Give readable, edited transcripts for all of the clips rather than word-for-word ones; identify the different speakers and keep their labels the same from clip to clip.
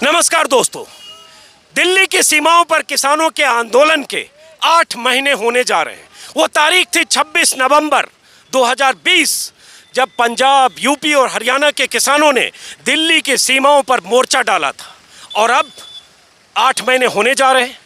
Speaker 1: नमस्कार दोस्तों, दिल्ली की सीमाओं पर किसानों के आंदोलन के 8 महीने होने जा रहे हैं। वो तारीख थी 26 नवंबर 2020, जब पंजाब, यूपी और हरियाणा के किसानों ने दिल्ली की सीमाओं पर मोर्चा डाला था। और अब 8 महीने होने जा रहे हैं।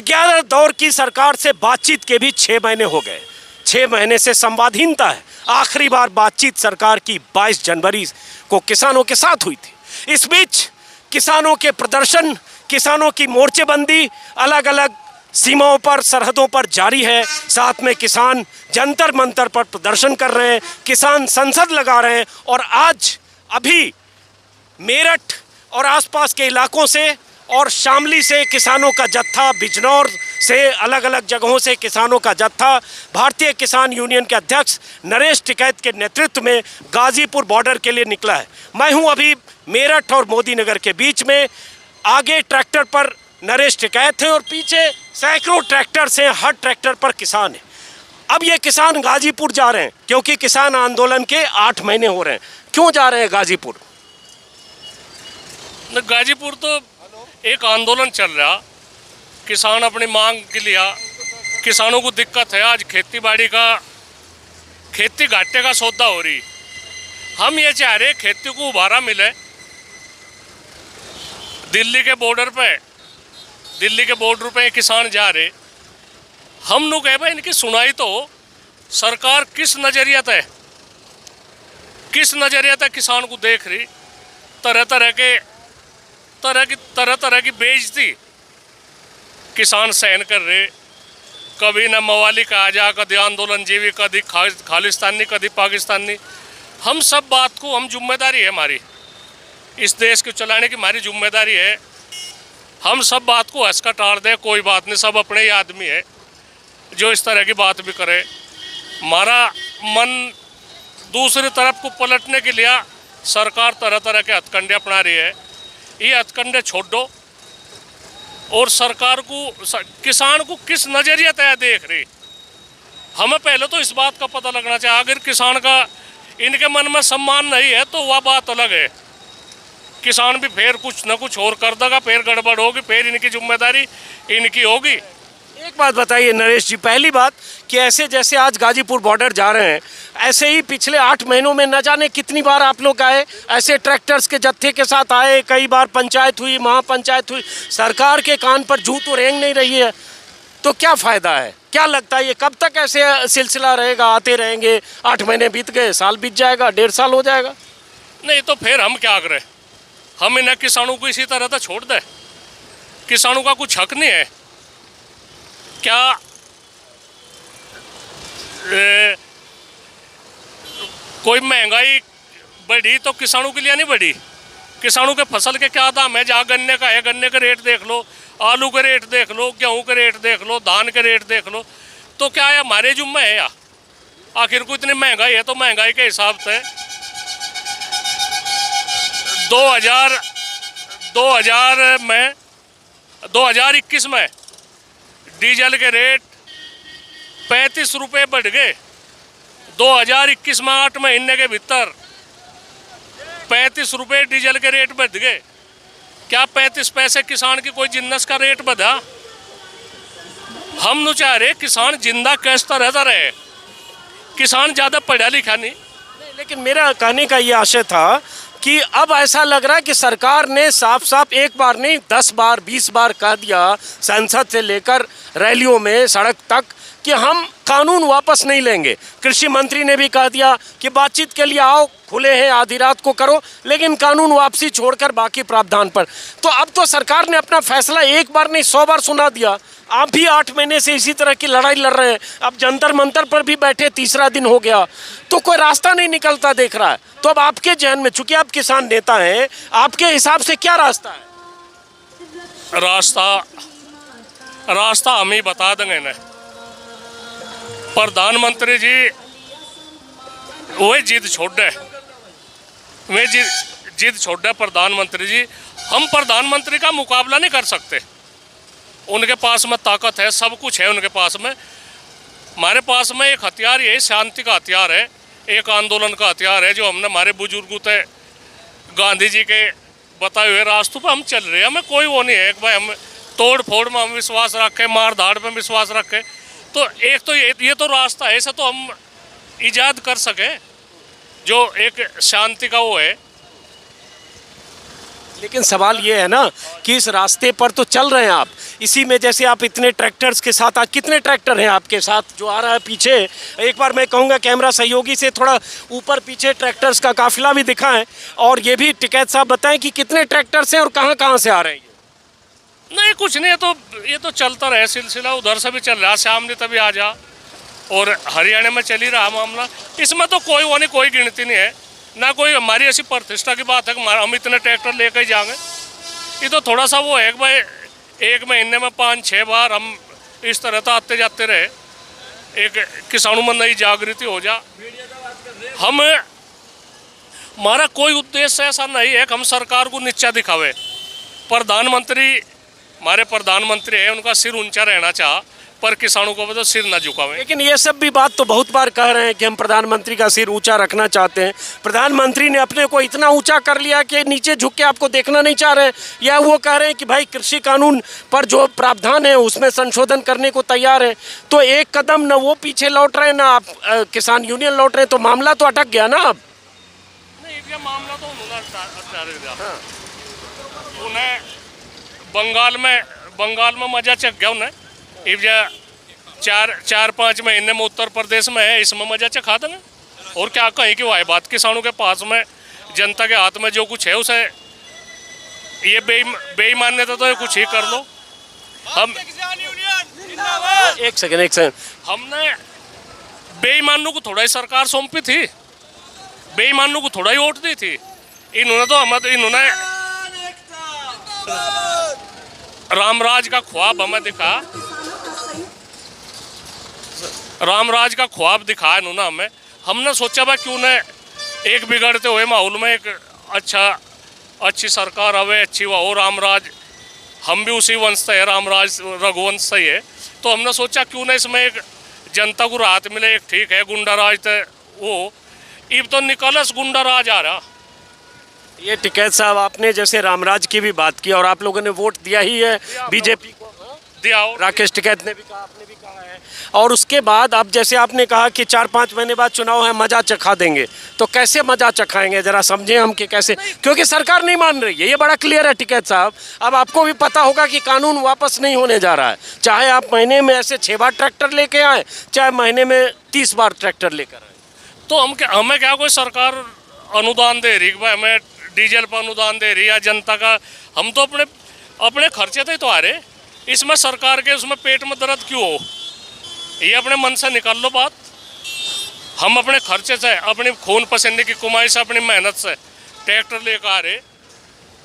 Speaker 1: 11 दौर की सरकार से बातचीत के भी 6 महीने हो गए। 6 महीने से संवादहीनता है। आखिरी बार बातचीत सरकार की 22 जनवरी को किसानों के साथ हुई थी। इस बीच किसानों के प्रदर्शन, किसानों की मोर्चेबंदी अलग अलग सीमाओं पर, सरहदों पर जारी है। साथ में किसान जंतर मंतर पर प्रदर्शन कर रहे हैं, किसान संसद लगा रहे हैं। और आज अभी मेरठ और आसपास के इलाकों से और शामली से किसानों का जत्था, बिजनौर से, अलग अलग जगहों से किसानों का जत्था भारतीय किसान यूनियन के अध्यक्ष नरेश टिकैत के नेतृत्व में गाजीपुर बॉर्डर के लिए निकला है। मैं हूं अभी मेरठ और मोदी नगर के बीच में। आगे ट्रैक्टर पर नरेश टिकैत हैं और पीछे सैकड़ों ट्रैक्टर्स हैं। हर ट्रैक्टर पर किसान हैं। अब ये किसान गाजीपुर जा रहे हैं क्योंकि किसान आंदोलन के 8 महीने हो रहे हैं। क्यों जा रहे हैं गाजीपुर?
Speaker 2: गाजीपुर तो एक आंदोलन चल रहा, किसान अपनी मांग के लिए, किसानों को दिक्कत है। आज खेती बाड़ी का, खेती घाटे का सौदा हो रही। हम ये चाह रहे खेती को उभारा मिले। दिल्ली के बॉर्डर पे किसान जा रहे। हम लोग कहे भाई इनकी सुनाई तो हो। सरकार किस नज़रिया तक किसान को देख रही। तरह की बेइज्जती किसान सहन कर रहे। कभी न मवाली कहा जा, कभी आंदोलन जीवी, कभी खालिस्तानी, कभी पाकिस्तानी। हम सब बात को, हम जिम्मेदारी है हमारी, इस देश को चलाने की हमारी जिम्मेदारी है। हम सब बात को हंस का टाल दें, कोई बात नहीं, सब अपने ही आदमी है। जो इस तरह की बात भी करे, हमारा मन दूसरी तरफ को पलटने के लिए सरकार तरह तरह के हथकंडे अपना रही है। ये हथकंडे छोड़ दो और सरकार को, किसान को किस नज़रिए तय देख रही। हमें पहले तो इस बात का पता लगना चाहिए। अगर किसान का इनके मन में सम्मान नहीं है तो वह बात अलग है। किसान भी फिर कुछ न कुछ और कर देगा, फिर गड़बड़ होगी, फिर इनकी जिम्मेदारी इनकी होगी।
Speaker 1: एक बात बताइए नरेश जी, पहली बात कि ऐसे जैसे आज गाजीपुर बॉर्डर जा रहे हैं, ऐसे ही पिछले 8 महीनों में न जाने कितनी बार आप लोग आए, ऐसे ट्रैक्टर्स के जत्थे के साथ आए। कई बार पंचायत हुई, महापंचायत हुई, सरकार के कान पर जूं तो रेंग नहीं रही है। तो क्या फ़ायदा है? क्या लगता है ये कब तक ऐसे सिलसिला रहेगा? आते रहेंगे, 8 महीने बीत गए, साल बीत जाएगा, 1.5 साल हो जाएगा।
Speaker 2: नहीं तो फिर हम क्या करें? हम इन किसानों को इसी तरह तो छोड़ दें? किसानों का कुछ हक नहीं है क्या? कोई महंगाई बढ़ी तो किसानों के लिए नहीं बढ़ी। किसानों के फसल के क्या दाम है? जहाँ गन्ने का है, गन्ने का रेट देख लो, आलू का रेट देख लो, गेहूं का रेट देख लो, धान का रेट देख लो। तो क्या है, हमारे जुम्मे है या? आखिर को इतनी महंगाई है तो महंगाई के हिसाब से 2021 में डीजल के रेट 35 रुपये बढ़ गए। 2021 में 8 महीने के भीतर 35 रुपये डीजल के रेट बढ़ गए। क्या 35 पैसे किसान की कोई जिन्नस का रेट बढ़ा? हम तो चाह रहे किसान जिंदा किस तरह रहे। किसान ज़्यादा पढ़ा लिखा नहीं।
Speaker 1: लेकिन मेरा कहने का ये आशय था कि अब ऐसा लग रहा है कि सरकार ने साफ साफ एक बार नहीं 10 बार 20 बार कह दिया, संसद से लेकर रैलियों में, सड़क तक, कि हम कानून वापस नहीं लेंगे। कृषि मंत्री ने भी कह दिया कि बातचीत के लिए आओ, खुले हैं, आधी रात को करो, लेकिन कानून वापसी छोड़कर बाकी प्रावधान पर। तो अब तो सरकार ने अपना फैसला एक बार नहीं 100 बार सुना दिया। आप भी 8 महीने से इसी तरह की लड़ाई लड़ रहे हैं। अब जंतर मंतर पर भी बैठे, तीसरा दिन हो गया, तो कोई रास्ता नहीं निकलता दिख रहा है। तो अब आपके जहन में, चूंकि आप किसान नेता हैं, आपके हिसाब से क्या रास्ता है?
Speaker 2: रास्ता हम ही बता देंगे ना। प्रधानमंत्री जी वही जिद छोड़ प्रधानमंत्री जी। हम प्रधानमंत्री का मुकाबला नहीं कर सकते। उनके पास में ताकत है, सब कुछ है उनके पास में। हमारे पास में एक हथियार, यही शांति का हथियार है, एक आंदोलन का हथियार है, जो हमने हमारे बुजुर्गों थे, गांधी जी के बताए हुए रास्तों पर हम चल रहे हैं, हमें कोई वो नहीं है कि भाई हम तोड़ फोड़ में हम विश्वास रखें, मार धाड़ में विश्वास रखें। तो एक तो ये तो रास्ता है, ऐसा तो हम इजाद कर सके जो एक शांति का वो है।
Speaker 1: लेकिन सवाल ये है ना कि इस रास्ते पर तो चल रहे हैं आप, इसी में जैसे आप इतने ट्रैक्टर्स के साथ, आज कितने ट्रैक्टर हैं आपके साथ जो आ रहा है पीछे? एक बार मैं कहूँगा कैमरा सहयोगी से थोड़ा ऊपर पीछे ट्रैक्टर्स का काफिला भी दिखाएं, और ये भी टिकैत साहब बताएं कि कितने ट्रैक्टर्स हैं और कहाँ कहाँ से आ रहे हैं?
Speaker 2: नहीं कुछ नहीं, ये तो चलता रहे सिलसिला, उधर से भी चल रहा, शाम ने तभी आ जा, और हरियाणा में चल ही रहा मामला। इसमें तो कोई वो नहीं, कोई गिनती नहीं है, ना कोई हमारी ऐसी प्रतिष्ठा की बात है कि हम इतने ट्रैक्टर लेकर ही जाएंगे। ये तो थोड़ा सा वो है कि भाई एक महीने में 5-6 बार हम इस तरह तो आते जाते रहे, एक किसानों में नई जागृति हो जा। हम हमारा कोई उद्देश्य ऐसा नहीं है कि हम सरकार को नीचा दिखावे। प्रधानमंत्री हमारे प्रधानमंत्री है, उनका सिर ऊंचा रहना चाह, पर किसानों को तो सिर ना झुकावे। लेकिन
Speaker 1: ये सब भी बात तो बहुत बार कह रहे हैं कि हम प्रधानमंत्री का सिर ऊंचा रखना चाहते हैं। प्रधानमंत्री ने अपने को इतना ऊंचा कर लिया कि नीचे झुक के आपको देखना नहीं चाह रहे, या वो कह रहे हैं कि भाई कृषि कानून पर जो प्रावधान है उसमें संशोधन करने को तैयार है। तो एक कदम न वो पीछे लौट रहे, ना आप किसान यूनियन लौट रहे, तो मामला तो अटक गया ना अब।
Speaker 2: नहीं, ये मामला तो उन्हें बंगाल में मजा चक गया उन्हें। इब 4-5 महीने में उत्तर प्रदेश में है, इसमें मजा चखा देंगे। और क्या कहीं की वाई बात, किसानों के पास में जनता के हाथ में जो कुछ है उसे ये बेईमान्यता तो कुछ ही कर लो। हम
Speaker 1: एक सेकंड
Speaker 2: हमने बेईमानों को थोड़ा ही सरकार सौंपी थी, बेईमानों को थोड़ा ही वोट दी थी। इन्होंने रामराज का ख्वाब हमें दिखा, रामराज का ख्वाब दिखाया इन्होंने हमें। हमने सोचा भाई क्यों न एक बिगड़ते हुए माहौल में एक अच्छी सरकार आवे, अच्छी हो रामराज, हम भी उसी वंश से है, रामराज रघुवंश से ही है। तो हमने सोचा क्यों न इसमें एक जनता को राहत मिले। एक ठीक है गुंडा राज थे वो, इब तो निकलस गुंडा राज आ रहा।
Speaker 1: ये टिकैत साहब, आपने जैसे रामराज की भी बात की और आप लोगों ने वोट दिया ही है बीजेपी को,
Speaker 2: दिया।
Speaker 1: राकेश टिकैत ने भी कहा, आपने भी कहा है। और उसके बाद अब जैसे आपने कहा कि 4-5 महीने बाद चुनाव है, मजा चखा देंगे, तो कैसे मजा चखाएंगे जरा समझें हम कि कैसे? क्योंकि सरकार नहीं मान रही है, ये बड़ा क्लियर है टिकैत साहब। अब आपको भी पता होगा कि कानून वापस नहीं होने जा रहा है, चाहे आप महीने में ऐसे 6 बार ट्रैक्टर लेके आए, चाहे महीने में 30 बार ट्रैक्टर लेकर आए।
Speaker 2: तो हमें क्या कोई सरकार अनुदान दे रही, भाई हमें डीजल पर अनुदान दे रही या जनता का, हम तो अपने खर्चे से तो आ रहे। इसमें सरकार के उसमें पेट में दर्द क्यों हो? ये अपने मन से निकाल लो बात। हम अपने खर्चे से, अपनी खून पसीने की कमाई से, अपनी मेहनत से ट्रैक्टर लेकर आ रहे,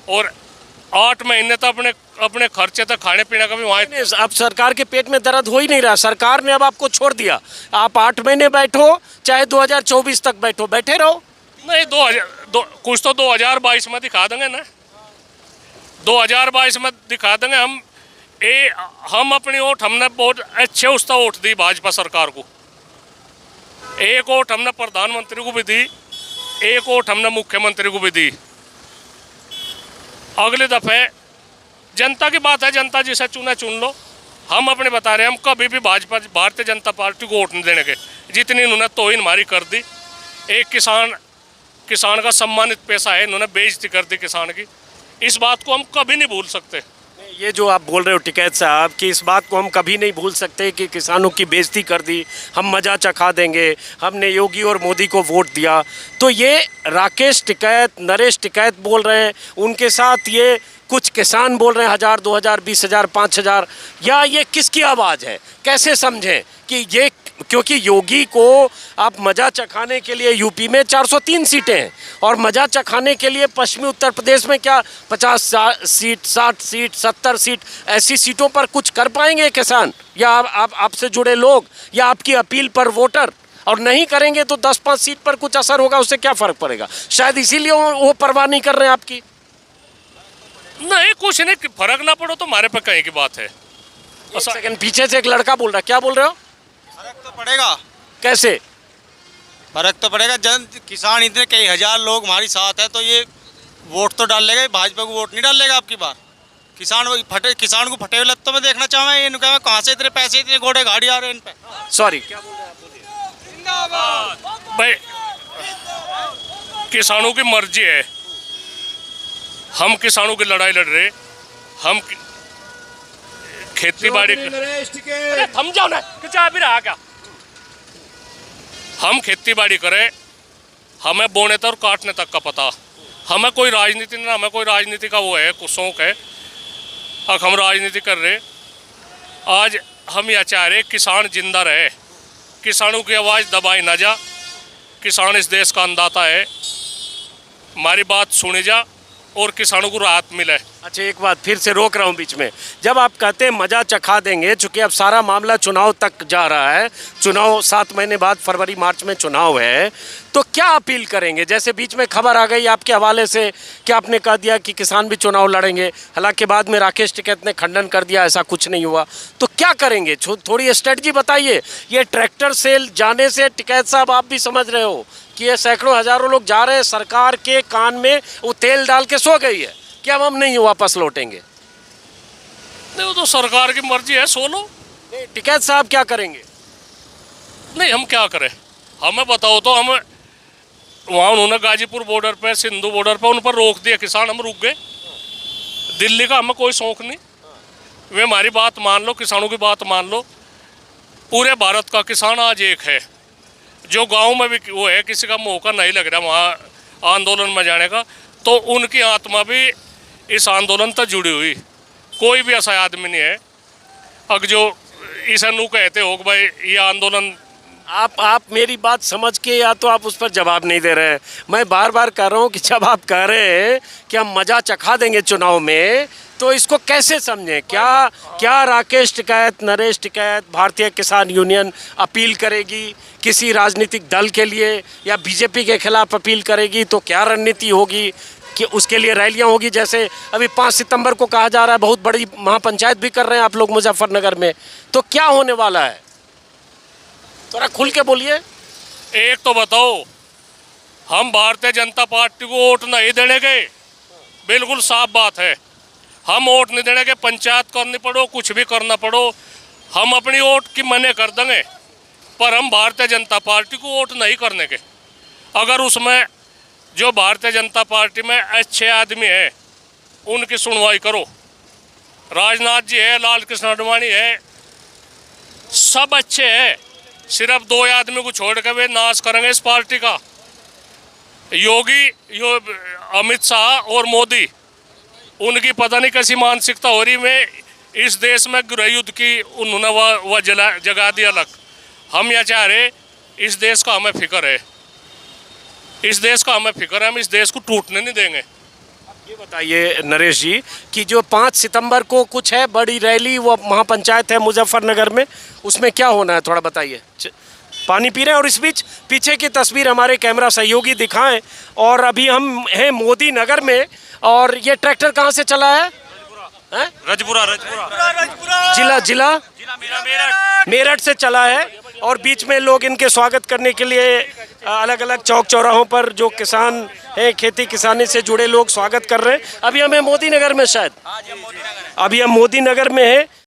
Speaker 2: और 8 महीने तो अपने खर्चे तक खाने पीने का भी वहाँ।
Speaker 1: अब सरकार के पेट में दर्द हो ही नहीं रहा, सरकार ने अब आपको छोड़ दिया। आप 8 महीने बैठो, चाहे 2024 तक बैठो, बैठे रहो।
Speaker 2: नहीं, कुछ तो 2022 में दिखा देंगे ना, 2022 में दिखा देंगे। हम अपनी वोट हमने बहुत अच्छे उसका वोट दी भाजपा सरकार को। एक वोट हमने प्रधानमंत्री को भी दी, एक वोट हमने मुख्यमंत्री को भी दी। अगले दफे जनता की बात है, जनता जिसे चुना चुन लो। हम अपने बता रहे हैं, हम कभी भी भारतीय जनता पार्टी को वोट नहीं देने के, जितनी इन्होंने तोहिन हमारी कर दी। एक किसान का सम्मानित पैसा है, इन्होंने बेइज्जती कर दी किसान की। इस बात को हम कभी नहीं भूल सकते।
Speaker 1: ये जो आप बोल रहे हो टिकैत साहब कि इस बात को हम कभी नहीं भूल सकते कि किसानों की बेइज्जती कर दी, हम मजा चखा देंगे, हमने योगी और मोदी को वोट दिया, तो ये राकेश टिकैत, नरेश टिकैत बोल रहे हैं, उनके साथ ये कुछ किसान बोल रहे हैं 1000, 2000, 20,000, 5,000, या ये किसकी आवाज़ है? कैसे समझें कि ये? क्योंकि योगी को आप मजा चखाने के लिए यूपी में 403 सीटें हैं, और मजा चखाने के लिए पश्चिमी उत्तर प्रदेश में क्या 50 सीट, 60 सीट, 70 सीट, ऐसी सीटों पर कुछ कर पाएंगे किसान, या आपसे जुड़े लोग, या आपकी अपील पर वोटर? और नहीं करेंगे तो 10-5 सीट पर कुछ असर होगा, उससे क्या फ़र्क पड़ेगा? शायद इसीलिए वो परवाह नहीं कर रहे हैं आपकी।
Speaker 2: नहीं, कुछ नहीं, फर्क ना पड़ो तो हमारे पे कहीं की बात है।
Speaker 1: एक सेकंड, पीछे से एक लड़का बोल रहा है, क्या बोल रहे हो?
Speaker 3: फर्क तो पड़ेगा।
Speaker 1: कैसे
Speaker 3: फर्क तो पड़ेगा? किसान इतने कई हजार लोग हमारे साथ है, तो ये वोट तो डाल लेगा, भाजपा को वोट नहीं डाल लेगा आपकी बार। किसान को फटे हुए लत्तों में देखना चाहूँ मैं, इनको कहाँ से इतने पैसे, इतने घोड़े गाड़ी आ रहे हैं इन पे।
Speaker 1: सॉरी, क्या बोल रहे हैं आप?
Speaker 2: भाई किसानों की मर्जी है, हम किसानों की लड़ाई लड़ रहे, हम खेती बाड़ी थम जाओ ना, क्या भी रहा क्या, हम खेती बाड़ी करें, हमें बोने तक और काटने तक का पता, हमें कोई राजनीति ना, हमें कोई राजनीति का वो है कुछ शौक है, अब हम राजनीति कर रहे। आज हम यह चाह रहे किसान जिंदा रहे, किसानों की आवाज़ दबाई ना जा, किसान इस देश का अन्नदाता है, हमारी बात सुनी जा और किसानों को राहत मिले।
Speaker 1: अच्छा, एक बात फिर से रोक रहा हूँ बीच में, जब आप कहते हैं मजा चखा देंगे, चूंकि अब सारा मामला चुनाव तक जा रहा है, चुनाव 7 महीने बाद फरवरी मार्च में चुनाव है, तो क्या अपील करेंगे? जैसे बीच में खबर आ गई आपके हवाले से कि आपने कह दिया कि किसान भी चुनाव लड़ेंगे, हालांकि बाद में राकेश टिकैत ने खंडन कर दिया, ऐसा कुछ नहीं हुआ, तो क्या करेंगे? थोड़ी स्ट्रेटजी बताइए। ये ट्रैक्टर सेल जाने से, टिकैत साहब आप भी समझ रहे हो कि ये सैकड़ों हजारों लोग जा रहे हैं, सरकार के कान में वो तेल डाल के सो गई है कि अब हम नहीं वापस लौटेंगे।
Speaker 2: नहीं, वो तो सरकार की मर्जी है, सो लो।
Speaker 1: नहीं, टिकैत साहब क्या करेंगे?
Speaker 2: नहीं, हम क्या करें, हमें बताओ तो। हम वहाँ उन्होंने गाजीपुर बॉर्डर पे, सिंधु बॉर्डर पे उन पर रोक दिया किसान, हम रुक गए। दिल्ली का हमें कोई शौक नहीं, वे हमारी बात मान लो, किसानों की बात मान लो। पूरे भारत का किसान आज एक है, जो गांव में भी वो है, किसी का मौका नहीं लग रहा वहाँ आंदोलन में जाने का, तो उनकी आत्मा भी इस आंदोलन तक जुड़ी हुई। कोई भी ऐसा आदमी नहीं है अब जो इसे नू कहते हो कि भाई ये आंदोलन।
Speaker 1: आप मेरी बात समझ के, या तो आप उस पर जवाब नहीं दे रहे हैं। मैं बार बार कह रहा हूँ कि जब आप कह रहे हैं कि हम मजा चखा देंगे चुनाव में, तो इसको कैसे समझें? क्या राकेश टिकैत, नरेश टिकैत, भारतीय किसान यूनियन अपील करेगी किसी राजनीतिक दल के लिए, या बीजेपी के खिलाफ अपील करेगी? तो क्या रणनीति होगी कि उसके लिए रैलियां होगी? जैसे अभी 5 सितंबर को कहा जा रहा है, बहुत बड़ी महापंचायत भी कर रहे हैं आप लोग मुजफ्फरनगर में, तो क्या होने वाला है? थोड़ा खुल के बोलिए।
Speaker 2: एक तो बताओ, हम भारतीय जनता पार्टी को वोट नहीं देने के, बिल्कुल साफ बात है, हम वोट नहीं देने के। पंचायत करनी पड़ो, कुछ भी करना पड़ो, हम अपनी वोट की मने कर देंगे, पर हम भारतीय जनता पार्टी को वोट नहीं करने के। अगर उसमें जो भारतीय जनता पार्टी में अच्छे आदमी है उनकी सुनवाई करो, राजनाथ जी है, लाल कृष्ण आडवाणी है, सब अच्छे हैं, सिर्फ 2 आदमी को छोड़ के वे नाश करेंगे इस पार्टी का, अमित शाह और मोदी। उनकी पता नहीं कैसी मानसिकता हो रही। में इस देश में गृह युद्ध की उन्होंने वह जगा दी अलग। हम यह चाह रहे, इस देश का हमें फिक्र है, इस देश का हमें फिक्र है, हम इस देश को टूटने नहीं देंगे।
Speaker 1: ये बताइए नरेश जी कि जो 5 सितंबर को कुछ है बड़ी रैली, वो महापंचायत है मुजफ्फरनगर में, उसमें क्या होना है थोड़ा बताइए। पानी पी रहे हैं, और इस बीच पीछे की तस्वीर हमारे कैमरा सहयोगी दिखाएं। और अभी हम हैं मोदी नगर में, और ये ट्रैक्टर कहाँ से चला है?
Speaker 2: रजपुरा
Speaker 1: जिला मेरठ से चला है, और बीच में लोग इनके स्वागत करने के लिए अलग अलग चौक चौराहों पर जो किसान हैं, खेती किसानी से जुड़े लोग स्वागत कर रहे हैं। अभी हमें मोदी नगर में, शायद अभी हम मोदी नगर में हैं।